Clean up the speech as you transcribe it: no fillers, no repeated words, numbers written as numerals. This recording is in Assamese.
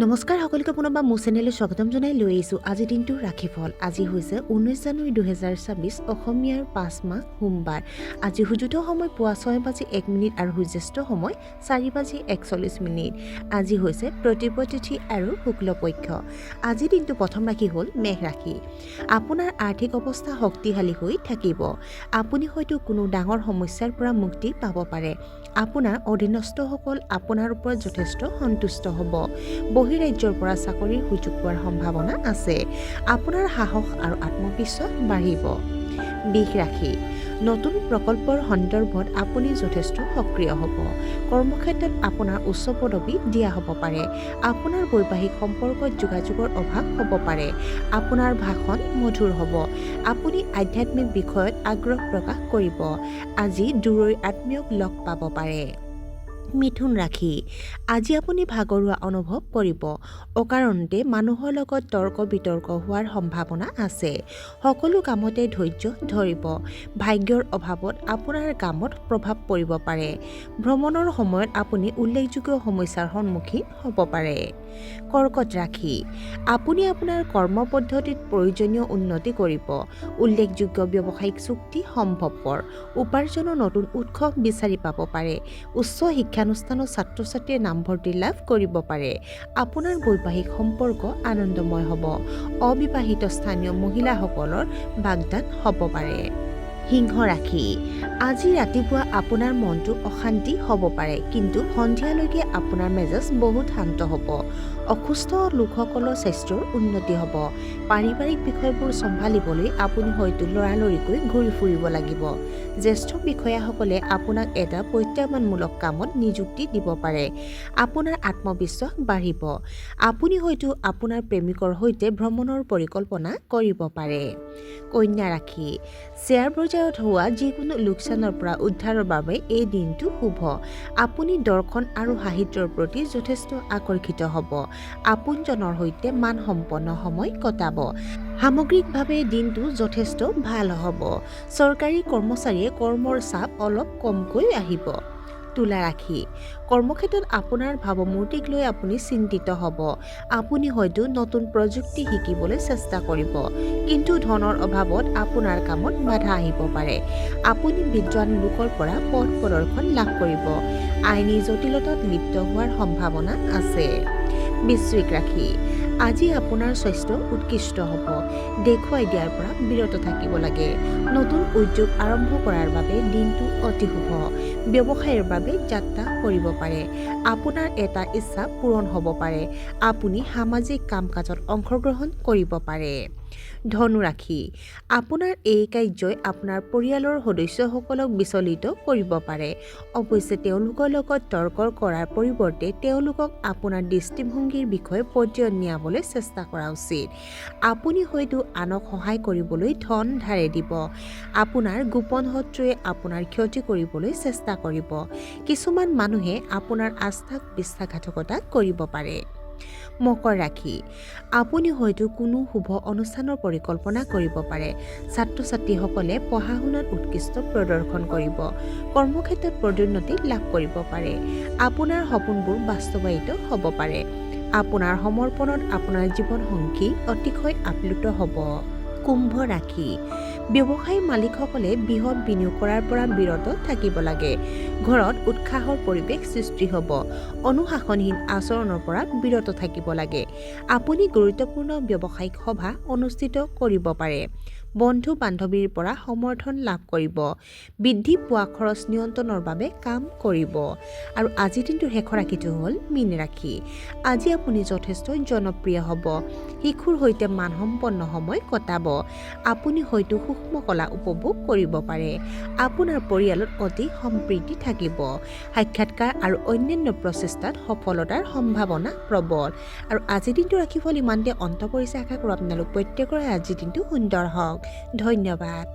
নমস্কাৰ সকলোকে পুনৰবাৰ মোৰ চেনেললৈ স্বাগতম জনাই লৈ আহিছোঁ আজিৰ দিনটো ৰাশিফল। আজি হৈছে 19 জানুৱাৰী 2026 অসমীয়াৰ 5 মাহ সোমবাৰ। আজি সূৰ্যোদয় সময় পুৱা 6:01 আৰু সূৰ্যাস্ত সময় 4:41। আজি হৈছে প্ৰতিপদ তিথি আৰু শুক্লপক্ষ। আজিৰ দিনটো প্ৰথম ৰাশি হ'ল মেঘ ৰাশি। আপোনাৰ আৰ্থিক অৱস্থা শক্তিশালী হৈ থাকিব। আপুনি হয়তো কোনো ডাঙৰ সমস্যাৰ পৰা মুক্তি পাব পাৰে। আপোনাৰ অধীনস্থসকল আপোনাৰ ওপৰত যথেষ্ট সন্তুষ্ট হ'ব। বহিৰাজ্যৰ পৰা চাকৰিৰ সুযোগ পোৱাৰ সম্ভাৱনা আছে। আপোনাৰ সাহস আৰু আত্মবিশ্বাস বাঢ়িব। বৃষ ৰাশি। নতুন প্ৰকল্পৰ সন্দৰ্ভত আপুনি যথেষ্ট সক্ৰিয় হ'ব। কৰ্মক্ষেত্ৰত আপোনাৰ উচ্চ পদবী দিয়া হ'ব পাৰে। আপোনাৰ বৈবাহিক সম্পৰ্কত যোগাযোগৰ অভাৱ হ'ব পাৰে। আপোনাৰ ভাষণ মধুৰ হ'ব। আপুনি আধ্যাত্মিক বিষয়ত আগ্ৰহ প্ৰকাশ কৰিব। আজি দূৰৈৰ আত্মীয়ক লগ পাব পাৰে। মিথুন ৰাশি। আজি আপুনি ভাগৰুৱা অনুভৱ কৰিব। অকাৰণতে মানুহৰ লগত তৰ্ক বিতৰ্ক হোৱাৰ সম্ভাৱনা আছে। সকলো কামতে ধৈৰ্য ধৰিব। ভাগ্যৰ অভাৱত আপোনাৰ কামত প্ৰভাৱ পৰিব পাৰে। ভ্ৰমণৰ সময়ত আপুনি উল্লেখযোগ্য সমস্যাৰ সন্মুখীন হ'ব পাৰে। কৰ্কট ৰাশি। আপুনি আপোনাৰ কৰ্ম পদ্ধতিত প্ৰয়োজনীয় উন্নতি কৰিব। উল্লেখযোগ্য ব্যৱসায়িক চুক্তি সম্ভৱপৰ। উপাৰ্জনৰ নতুন উৎস বিচাৰি পাব পাৰে। উচ্চ শিক্ষানুষ্ঠানত ছাত্ৰ-ছাত্ৰীয়ে নামভৰ্তি লাভ কৰিব পাৰে। আপোনাৰ বৈবাহিক সম্পৰ্ক আনন্দময় হ'ব। অবিবাহিত স্থানীয় মহিলাসকলৰ বাগদান হ'ব পাৰে। সিংহ ৰাশি। আজি ৰাতিপুৱা আপোনাৰ মনটো অশান্তি হ'ব পাৰে, কিন্তু সন্ধিয়ালৈকে আপোনাৰ মেজাজ বহুত শান্ত হ'ব। অসুস্থ লোকসকলৰ স্বাস্থ্যৰ উন্নতি হ'ব। পাৰিবাৰিক বিষয়বোৰ চম্ভালিবলৈ আপুনি হয়তো লৰালৰিকৈ ঘূৰি ফুৰিব লাগিব। জ্যেষ্ঠ বিষয়াসকলে আপোনাক এটা প্ৰত্যাহ্বানমূলক কামত নিযুক্তি দিব পাৰে। আপোনাৰ আত্মবিশ্বাস বাঢ়িব। আপুনি হয়তো আপোনাৰ প্ৰেমিকৰ সৈতে ভ্ৰমণৰ পৰিকল্পনা কৰিব পাৰে। কন্যা ৰাশি। শ্বেয়াৰ বজাৰত হোৱা যিকোনো লোকচানৰ পৰা উদ্ধাৰৰ বাবে এই দিনটো শুভ। আপুনি দৰ্শন আৰু সাহিত্যৰ প্ৰতি যথেষ্ট আকৰ্ষিত হ'ব। আপোনজনৰ সৈতে মানসম্পন্ন সময় কটাব। সামগ্ৰিকভাৱে দিনটো যথেষ্ট ভাল হ'ব। চৰকাৰী কৰ্মচাৰীয়ে কৰ্মৰ চাপ অলপ কমকৈ আহিব। তুলা ৰাশি। কৰ্মক্ষেত্ৰত আপোনাৰ ভাৱমূৰ্তিক লৈ আপুনি চিন্তিত হ'ব। আপুনি হয়তো নতুন প্ৰযুক্তি শিকিবলৈ চেষ্টা কৰিব, কিন্তু ধনৰ অভাৱত আপোনাৰ কামত বাধা আহিব পাৰে। আপুনি বিদ্বান লোকৰ পৰা পথ প্ৰদৰ্শন লাভ কৰিব। আইনী জটিলতাত লিপ্ত হোৱাৰ সম্ভাৱনা আছে। বৃশ্চিক ৰাশি। আজি আপোনাৰ স্বাস্থ্য উৎকৃষ্ট হ'ব। দেখুৱাই দিয়াৰ পৰা বিৰত থাকিব লাগে। নতুন উদ্যোগ আৰম্ভ কৰাৰ বাবে দিনটো অতি শুভ। ব্যৱসায়ৰ বাবে যাত্ৰা কৰিব পাৰে। আপোনাৰ এটা ইচ্ছা পূৰণ হ'ব পাৰে। আপুনি সামাজিক কাম-কাজত অংশগ্ৰহণ কৰিব পাৰে। ধনু ৰাশি। আপোনাৰ এই কাৰ্যই আপোনাৰ পৰিয়ালৰ সদস্যসকলক বিচলিত কৰিব পাৰে। অৱশ্যে তেওঁলোকৰ লগত তৰ্ক কৰাৰ পৰিৱৰ্তে তেওঁলোকক আপোনাৰ দৃষ্টিভংগীৰ বিষয়ে পৰ্যায়ত নিয়াবলৈ চেষ্টা কৰা উচিত। আপুনি হয়তো আনক সহায় কৰিবলৈ ধন ধাৰে দিব। আপোনাৰ গোপন শত্ৰুৱে আপোনাৰ ক্ষতি কৰিবলৈ চেষ্টা কৰিব। কিছুমান মানুহে আপোনাৰ আস্থাক বিশ্বাসঘাতকতা কৰিব পাৰে। মকৰ ৰাশি। আপুনি হয়তো কোনো শুভ অনুষ্ঠানৰ পৰিকল্পনা কৰিব পাৰে। ছাত্ৰ-ছাত্ৰীসকলে পঢ়া-শুনাত উৎকৃষ্ট প্ৰদৰ্শন কৰিব। কৰ্মক্ষেত্ৰত পদোন্নতি লাভ কৰিব পাৰে। আপোনাৰ সপোনবোৰ বাস্তৱায়িত হ'ব পাৰে। আপোনাৰ সমৰ্পণত আপোনাৰ জীৱনসংগী অতিশয় আপ্লুত হ'ব। কুম্ভ ৰাশি। ব্যৱসায়ী মালিকসকলে বৃহৎ বিনিয়োগ কৰাৰ পৰা বিৰত থাকিব লাগে। ঘৰত উৎসাহৰ পৰিৱেশ সৃষ্টি হ'ব। অনুশাসনহীন আচৰণৰ পৰা বিৰত থাকিব লাগে। আপুনি গুৰুত্বপূৰ্ণ ব্যৱসায়িক সভা অনুষ্ঠিত কৰিব পাৰে। বন্ধু-বান্ধৱীৰ পৰা সমৰ্থন লাভ কৰিব। বৃদ্ধি পোৱা খৰচ নিয়ন্ত্ৰণৰ বাবে কাম কৰিব। আৰু আজিৰ দিনটোৰ শেষৰ ৰাশিটো হ'ল মীন ৰাশি। আজি আপুনি যথেষ্ট জনপ্ৰিয় হ'ব। শিশুৰ সৈতে মানসম্পন্ন সময় কটাব। আপুনি হয়তো সূক্ষ্ম কলা উপভোগ কৰিব পাৰে। আপোনাৰ পৰিয়ালত অতি সম্প্ৰীতি থাকিব। সাক্ষাৎকাৰ আৰু অন্যান্য প্ৰচেষ্টাত সফলতাৰ সম্ভাৱনা প্ৰবল। আৰু আজিৰ দিনটোৰ ৰাশিফল ইমানতে অন্ত পৰিছে। আশা কৰোঁ আপোনালোক প্ৰত্যেকৰে আজিৰ দিনটো সুন্দৰ হওক। ধন্যবাদ।